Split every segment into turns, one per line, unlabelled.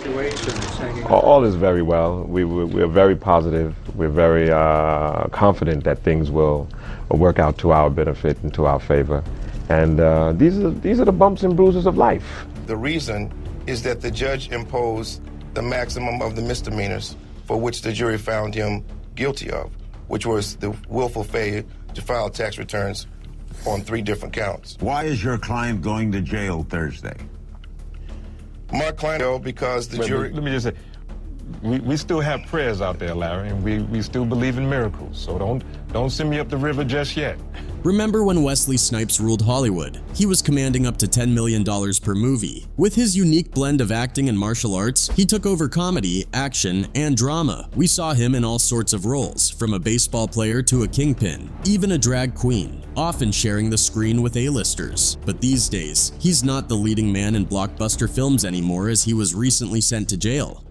situation that's hanging?
All is very well. We're very positive. We're very confident that things will work out to our benefit and to our favor. And these are the bumps and bruises of life.
The reason is that the judge imposed the maximum of the misdemeanors for which the jury found him guilty of, which was the willful failure to file tax returns on 3 different counts.
Why is your client going to jail Thursday?
My client, because the jury...
Let me just say, we still have prayers out there, Larry, and we still believe in miracles, so don't send me up the river just yet.
Remember when Wesley Snipes ruled Hollywood? He was commanding up to $10 million per movie. With his unique blend of acting and martial arts, he took over comedy, action, and drama. We saw him in all sorts of roles, from a baseball player to a kingpin, even a drag queen, often sharing the screen with A-listers. But these days, he's not the leading man in blockbuster films anymore, as he was recently sent to jail.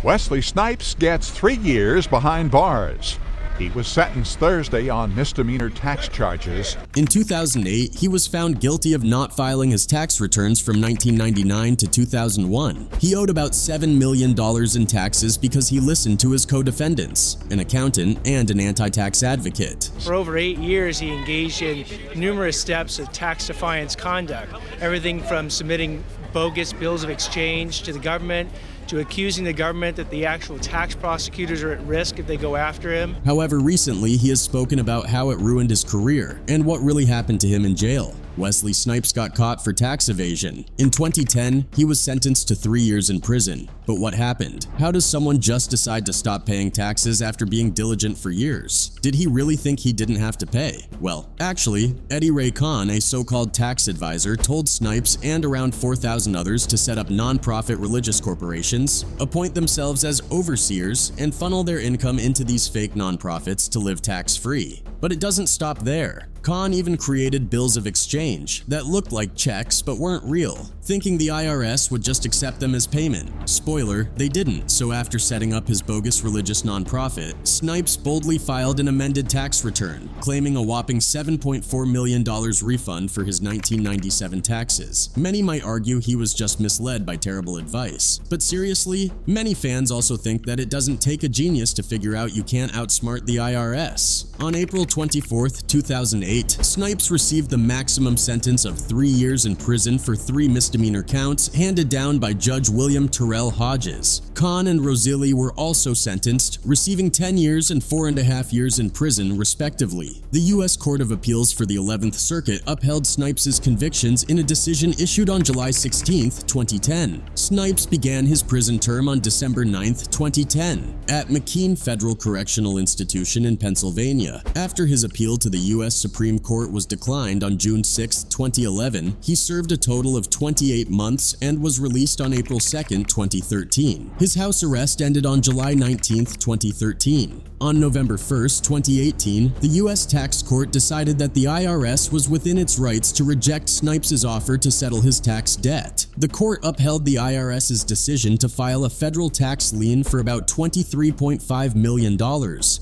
Wesley Snipes gets 3 years behind bars. He was sentenced Thursday on misdemeanor tax charges.
In 2008, he was found guilty of not filing his tax returns from 1999 to 2001. He owed about $7 million in taxes because he listened to his co-defendants, an accountant and an anti-tax advocate.
For over 8 years, he engaged in numerous steps of tax defiance conduct, everything from submitting bogus bills of exchange to the government, to accusing the government that the actual tax prosecutors are at risk if they go after him.
However, recently he has spoken about how it ruined his career and what really happened to him in jail. Wesley Snipes got caught for tax evasion. In 2010, he was sentenced to 3 years in prison. But what happened? How does someone just decide to stop paying taxes after being diligent for years? Did he really think he didn't have to pay? Well, actually, Eddie Ray Khan, a so-called tax advisor, told Snipes and around 4,000 others to set up non-profit religious corporations, appoint themselves as overseers, and funnel their income into these fake nonprofits to live tax-free. But it doesn't stop there. Khan even created bills of exchange that looked like checks but weren't real, thinking the IRS would just accept them as payment. Spoiler, they didn't, so after setting up his bogus religious nonprofit, Snipes boldly filed an amended tax return, claiming a whopping $7.4 million refund for his 1997 taxes. Many might argue he was just misled by terrible advice. But seriously, many fans also think that it doesn't take a genius to figure out you can't outsmart the IRS. On April 24, 2008, Snipes received the maximum sentence of 3 years in prison for 3 misdemeanor counts handed down by Judge William Terrell Hodges. Khan and Weasly were also sentenced, receiving 10 years and 4.5 years in prison, respectively. The U.S. Court of Appeals for the 11th Circuit upheld Snipes' convictions in a decision issued on July 16, 2010. Snipes began his prison term on December 9, 2010, at McKean Federal Correctional Institution in Pennsylvania. After his appeal to the U.S. Supreme Court was declined on June 6, 2011, he served a total of 28 months and was released on April 2, 2013. His house arrest ended on July 19, 2013. On November 1, 2018, the U.S. Tax Court decided that the IRS was within its rights to reject Snipes' offer to settle his tax debt. The court upheld the IRS's decision to file a federal tax lien for about $23.5 million,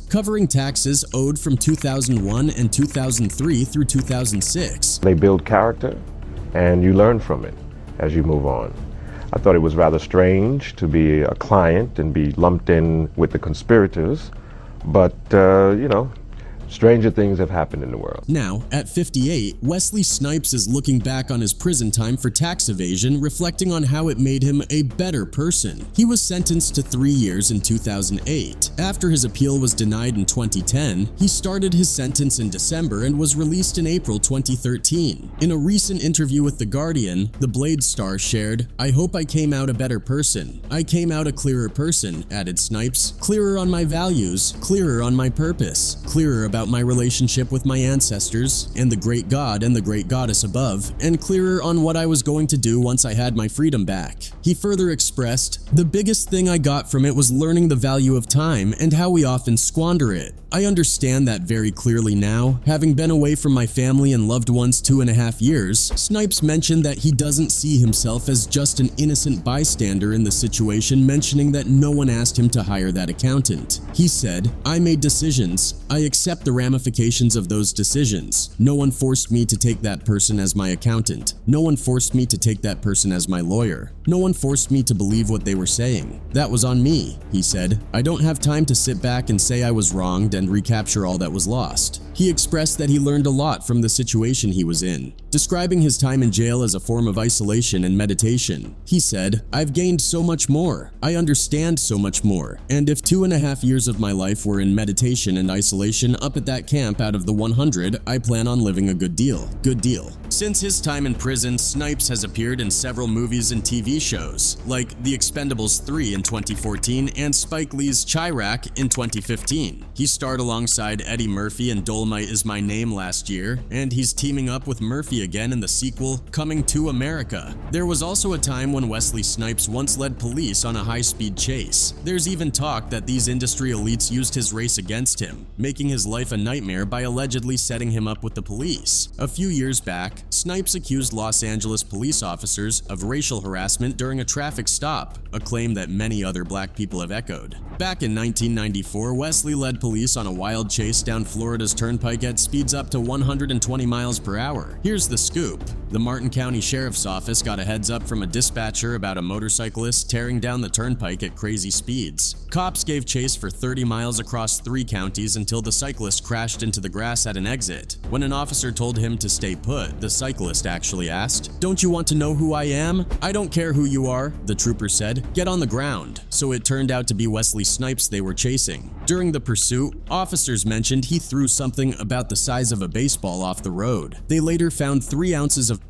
covering taxes owed from 2001 and 2003 through 2006.
They build character, and you learn from it as you move on. I thought it was rather strange to be a client and be lumped in with the conspirators, but, you know, stranger things have happened in the world.
Now, at 58, Wesley Snipes is looking back on his prison time for tax evasion, reflecting on how it made him a better person. He was sentenced to 3 years in 2008. After his appeal was denied in 2010, he started his sentence in December and was released in April 2013. In a recent interview with The Guardian, the Blade star shared, "I hope I came out a better person. I came out a clearer person," added Snipes. "Clearer on my values, clearer on my purpose, clearer about my relationship with my ancestors and the great God and the great goddess above, and clearer on what I was going to do once I had my freedom back." He further expressed, "The biggest thing I got from it was learning the value of time and how we often squander it. I understand that very clearly now, having been away from my family and loved ones 2.5 years." Snipes mentioned that he doesn't see himself as just an innocent bystander in the situation, mentioning that no one asked him to hire that accountant. He said, "I made decisions. I accept the the ramifications of those decisions. No one forced me to take that person as my accountant. No one forced me to take that person as my lawyer. No one forced me to believe what they were saying. That was on me," he said. "I don't have time to sit back and say I was wronged and recapture all that was lost." He expressed that he learned a lot from the situation he was in, describing his time in jail as a form of isolation and meditation. He said, "I've gained so much more. I understand so much more. And if 2.5 years of my life were in meditation and isolation up at that camp out of the 100, I plan on living a good deal. Good deal." Since his time in prison, Snipes has appeared in several movies and TV shows, like The Expendables 3 in 2014 and Spike Lee's Chirac in 2015. He starred alongside Eddie Murphy in Dolomite Is My Name last year, and he's teaming up with Murphy again in the sequel, Coming to America. There was also a time when Wesley Snipes once led police on a high-speed chase. There's even talk that these industry elites used his race against him, making his life a nightmare by allegedly setting him up with the police. A few years back, Snipes accused Los Angeles police officers of racial harassment during a traffic stop, a claim that many other black people have echoed. Back in 1994, Wesley led police on a wild chase down Florida's turnpike at speeds up to 120 miles per hour. Here's the scoop. The Martin County Sheriff's Office got a heads up from a dispatcher about a motorcyclist tearing down the turnpike at crazy speeds. Cops gave chase for 30 miles across 3 counties until the cyclist crashed into the grass at an exit. When an officer told him to stay put, the cyclist actually asked, "Don't you want to know who I am?" "I don't care who you are," the trooper said. "Get on the ground." So it turned out to be Wesley Snipes they were chasing. During the pursuit, officers mentioned he threw something about the size of a baseball off the road. They later found 3 ounces of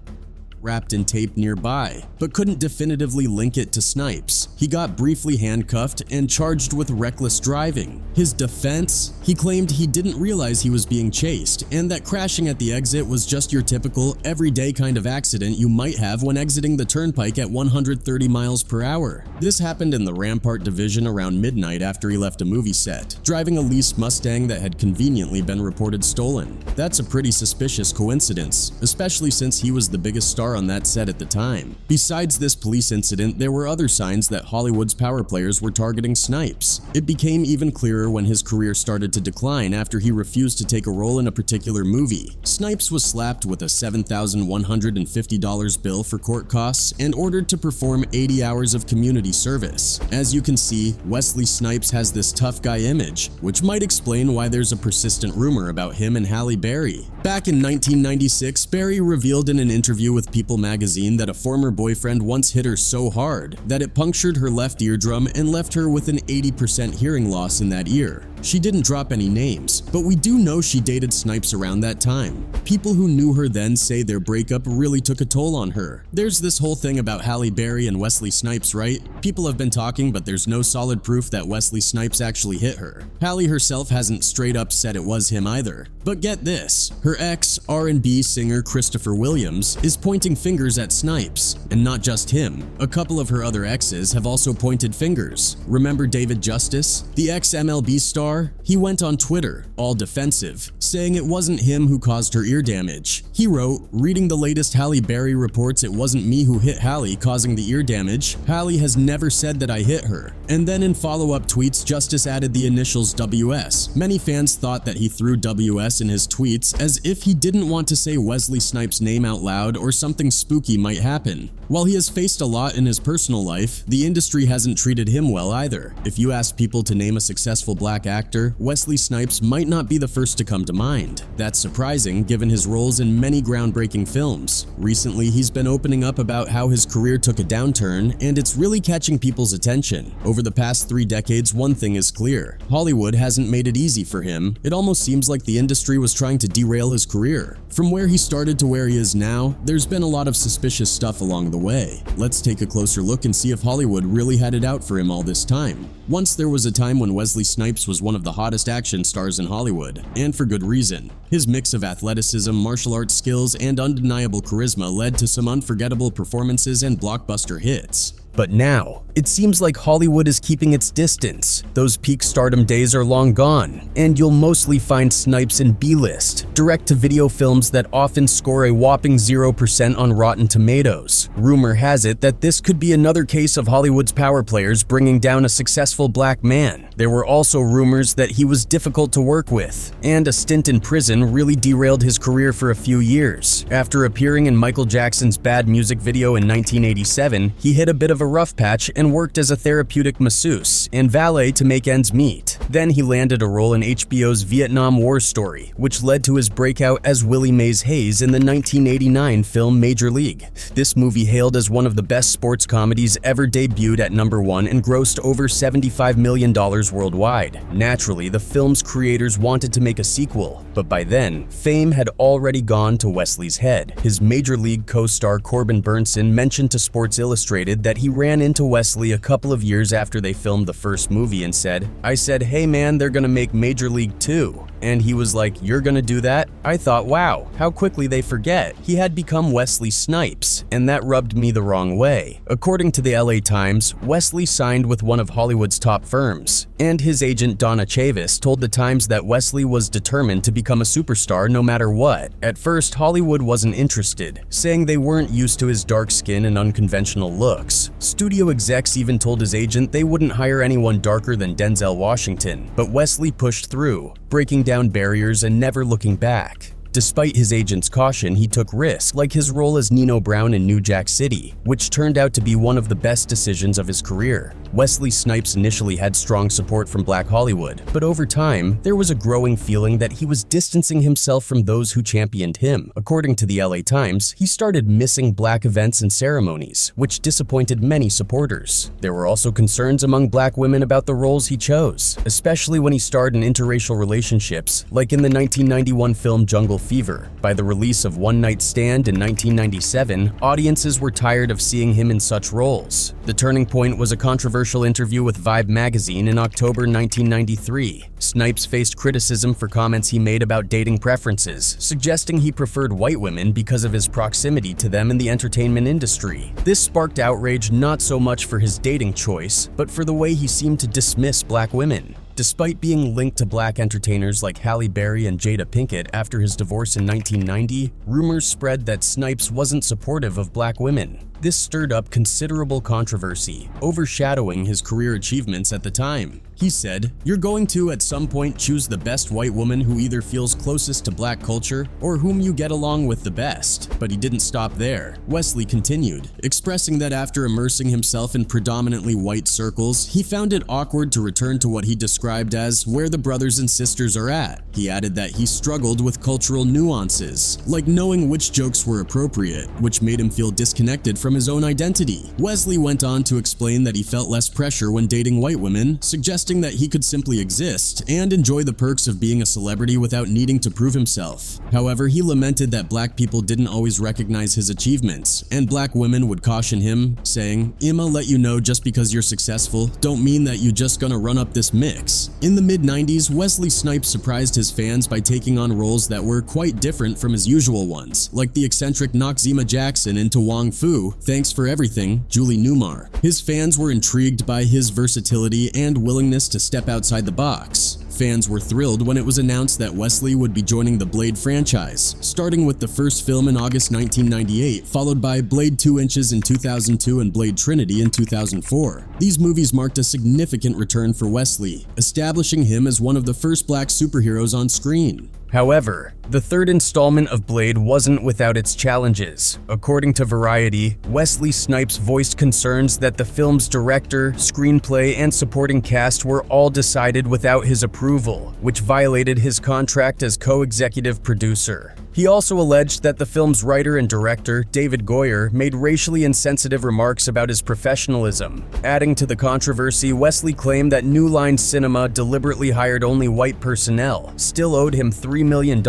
wrapped in tape nearby, but couldn't definitively link it to Snipes. He got briefly handcuffed and charged with reckless driving. His defense? He claimed he didn't realize he was being chased, and that crashing at the exit was just your typical, everyday kind of accident you might have when exiting the turnpike at 130 miles per hour. This happened in the Rampart division around midnight after he left a movie set, driving a leased Mustang that had conveniently been reported stolen. That's a pretty suspicious coincidence, especially since he was the biggest star on that set at the time. Besides this police incident, there were other signs that Hollywood's power players were targeting Snipes. It became even clearer when his career started to decline after he refused to take a role in a particular movie. Snipes was slapped with a $7,150 bill for court costs and ordered to perform 80 hours of community service. As you can see, Wesley Snipes has this tough guy image, which might explain why there's a persistent rumor about him and Halle Berry. Back in 1996, Berry revealed in an interview with People magazine that a former boyfriend once hit her so hard that it punctured her left eardrum and left her with an 80% hearing loss in that ear. She didn't drop any names, but we do know she dated Snipes around that time. People who knew her then say their breakup really took a toll on her. There's this whole thing about Halle Berry and Wesley Snipes, right? People have been talking, but there's no solid proof that Wesley Snipes actually hit her. Halle herself hasn't straight up said it was him either. But get this, her ex, R&B singer Christopher Williams, is pointing fingers at Snipes. And not just him. A couple of her other exes have also pointed fingers. Remember David Justice, the ex-MLB star? He went on Twitter, all defensive, saying it wasn't him who caused her ear damage. He wrote, "Reading the latest Halle Berry reports, it wasn't me who hit Halle causing the ear damage. Halle has never said that I hit her." And then in follow-up tweets, Justice added the initials WS. Many fans thought that he threw WS in his tweets as if he didn't want to say Wesley Snipes' name out loud or something spooky might happen. While he has faced a lot in his personal life, the industry hasn't treated him well either. If you ask people to name a successful black actor, Wesley Snipes might not be the first to come to mind. That's surprising given his roles in many groundbreaking films. Recently, he's been opening up about how his career took a downturn, and it's really catching people's attention. Over the past 3 decades, one thing is clear. Hollywood hasn't made it easy for him. It almost seems like the industry was trying to derail his career. From where he started to where he is now, there's been a lot of suspicious stuff along the way. Let's take a closer look and see if Hollywood really had it out for him all this time. Once there was a time when Wesley Snipes was one of the hottest action stars in Hollywood, and for good reason. His mix of athleticism, martial arts skills, and undeniable charisma led to some unforgettable performances and blockbuster hits. But now, it seems like Hollywood is keeping its distance. Those peak stardom days are long gone, and you'll mostly find Snipes in B-list, direct-to-video films that often score a whopping 0% on Rotten Tomatoes. Rumor has it that this could be another case of Hollywood's power players bringing down a successful black man. There were also rumors that he was difficult to work with, and a stint in prison really derailed his career for a few years. After appearing in Michael Jackson's Bad music video in 1987, he hit a bit of a rough patch and worked as a therapeutic masseuse and valet to make ends meet. Then he landed a role in HBO's Vietnam War story, which led to his breakout as Willie Mays Hayes in the 1989 film Major League. This movie hailed as one of the best sports comedies ever debuted at #1 and grossed over $75 million worldwide. Naturally, the film's creators wanted to make a sequel, but by then, fame had already gone to Wesley's head. His Major League co-star Corbin Burnson mentioned to Sports Illustrated that he ran into Wesley a couple of years after they filmed the first movie and said, "I said, hey man, they're gonna make Major League 2. And he was like, "You're gonna do that?" I thought, wow, how quickly they forget. He had become Wesley Snipes, and that rubbed me the wrong way. According to the LA Times, Wesley signed with one of Hollywood's top firms, and his agent Donna Chavis told the Times that Wesley was determined to become a superstar no matter what. At first, Hollywood wasn't interested, saying they weren't used to his dark skin and unconventional looks. Studio execs even told his agent they wouldn't hire anyone darker than Denzel Washington, but Wesley pushed through, breaking down barriers and never looking back. Despite his agent's caution, he took risks, like his role as Nino Brown in New Jack City, which turned out to be one of the best decisions of his career. Wesley Snipes initially had strong support from Black Hollywood, but over time, there was a growing feeling that he was distancing himself from those who championed him. According to the LA Times, he started missing Black events and ceremonies, which disappointed many supporters. There were also concerns among Black women about the roles he chose, especially when he starred in interracial relationships, like in the 1991 film Jungle Fever. By the release of One Night Stand in 1997, audiences were tired of seeing him in such roles. The turning point was a controversial interview with Vibe magazine in October 1993. Snipes faced criticism for comments he made about dating preferences, suggesting he preferred white women because of his proximity to them in the entertainment industry. This sparked outrage not so much for his dating choice, but for the way he seemed to dismiss Black women. Despite being linked to Black entertainers like Halle Berry and Jada Pinkett after his divorce in 1990, rumors spread that Snipes wasn't supportive of Black women. This stirred up considerable controversy, overshadowing his career achievements at the time. He said, "You're going to, at some point, choose the best white woman who either feels closest to Black culture or whom you get along with the best." But he didn't stop there. Wesley continued, expressing that after immersing himself in predominantly white circles, he found it awkward to return to what he described as where the brothers and sisters are at. He added that he struggled with cultural nuances, like knowing which jokes were appropriate, which made him feel disconnected from his own identity. Wesley went on to explain that he felt less pressure when dating white women, suggesting that he could simply exist and enjoy the perks of being a celebrity without needing to prove himself. However, he lamented that Black people didn't always recognize his achievements, and Black women would caution him, saying, "I'ma let you know just because you're successful, don't mean that you just gonna run up this mix." In the mid-90s, Wesley Snipes surprised his fans by taking on roles that were quite different from his usual ones, like the eccentric Noxzema Jackson in To Wong Fu, Thanks for Everything, Julie Newmar. His fans were intrigued by his versatility and willingness to step outside the box. Fans were thrilled when it was announced that Wesley would be joining the Blade franchise, starting with the first film in August 1998, followed by Blade 2 Inches in 2002 and Blade Trinity in 2004. These movies marked a significant return for Wesley, establishing him as one of the first Black superheroes on screen. However, the third installment of Blade wasn't without its challenges. According to Variety, Wesley Snipes voiced concerns that the film's director, screenplay, and supporting cast were all decided without his approval, which violated his contract as co-executive producer. He also alleged that the film's writer and director, David Goyer, made racially insensitive remarks about his professionalism. Adding to the controversy, Wesley claimed that New Line Cinema deliberately hired only white personnel, still owed him $3 million,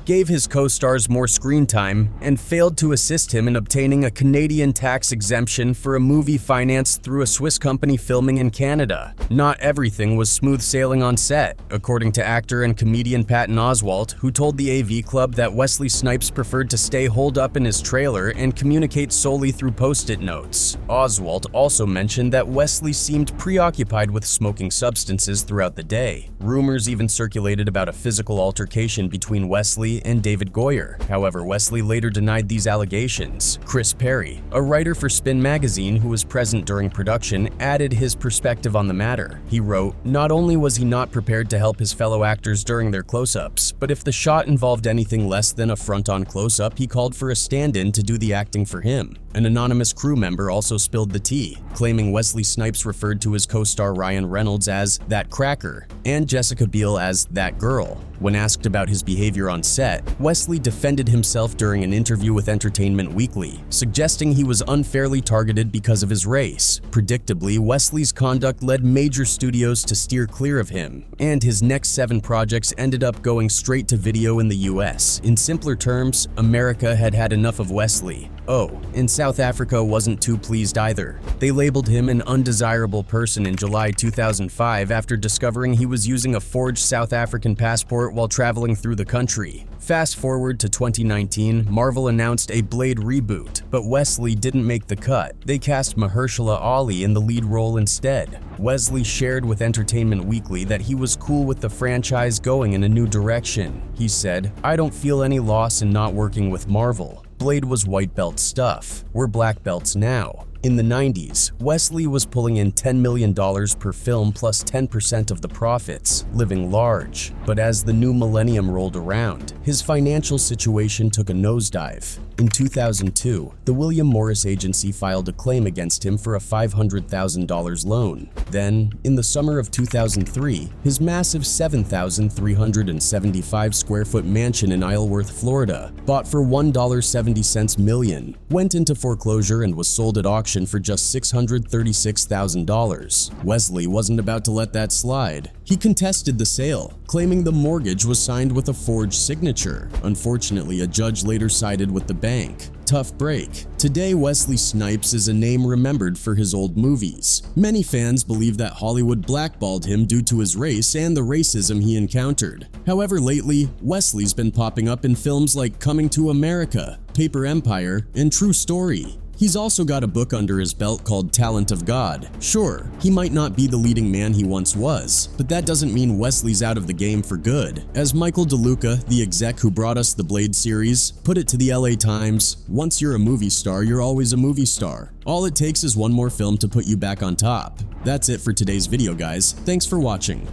gave his co-stars more screen time, and failed to assist him in obtaining a Canadian tax exemption for a movie financed through a Swiss company filming in Canada. Not everything was smooth sailing on set, according to actor and comedian Patton Oswalt, who told the AV Club that Wesley Snipes preferred to stay holed up in his trailer and communicate solely through post-it notes. Oswalt also mentioned that Wesley seemed preoccupied with smoking substances throughout the day. Rumors even circulated about a physical altercation between Wesley and David Goyer. However, Wesley later denied these allegations. Chris Perry, a writer for Spin magazine who was present during production, added his perspective on the matter. He wrote, "Not only was he not prepared to help his fellow actors during their close-ups, but if the shot involved anything less than a front-on close-up, he called for a stand-in to do the acting for him." An anonymous crew member also spilled the tea, claiming Wesley Snipes referred to his co-star Ryan Reynolds as "that cracker" and Jessica Biel as "that girl." When asked about his behavior on set, Wesley defended himself during an interview with Entertainment Weekly, suggesting he was unfairly targeted because of his race. Predictably, Wesley's conduct led major studios to steer clear of him, and his next 7 projects ended up going straight to video in the US. In simpler terms, America had had enough of Wesley. Oh, and South Africa wasn't too pleased either. They labeled him an undesirable person in July 2005 after discovering he was using a forged South African passport while traveling through the country. Fast forward to 2019, Marvel announced a Blade reboot, but Wesley didn't make the cut. They cast Mahershala Ali in the lead role instead. Wesley shared with Entertainment Weekly that he was cool with the franchise going in a new direction. He said, "I don't feel any loss in not working with Marvel. Blade was white belt stuff. We're black belts now." In the 90s, Wesley was pulling in $10 million per film plus 10% of the profits, living large. But as the new millennium rolled around, his financial situation took a nosedive. In 2002, the William Morris Agency filed a claim against him for a $500,000 loan. Then, in the summer of 2003, his massive 7,375 square foot mansion in Isleworth, Florida, bought for $1.70 million, went into foreclosure and was sold at auction for just $636,000. Wesley wasn't about to let that slide. He contested the sale, claiming the mortgage was signed with a forged signature. Unfortunately, a judge later sided with the bank. Tough break. Today, Wesley Snipes is a name remembered for his old movies. Many fans believe that Hollywood blackballed him due to his race and the racism he encountered. However, lately, Wesley's been popping up in films like Coming to America, Paper Empire, and True Story. He's also got a book under his belt called Talent of God. Sure, he might not be the leading man he once was, but that doesn't mean Wesley's out of the game for good. As Michael DeLuca, the exec who brought us the Blade series, put it to the LA Times, "Once you're a movie star, you're always a movie star. All it takes is one more film to put you back on top." That's it for today's video, guys. Thanks for watching.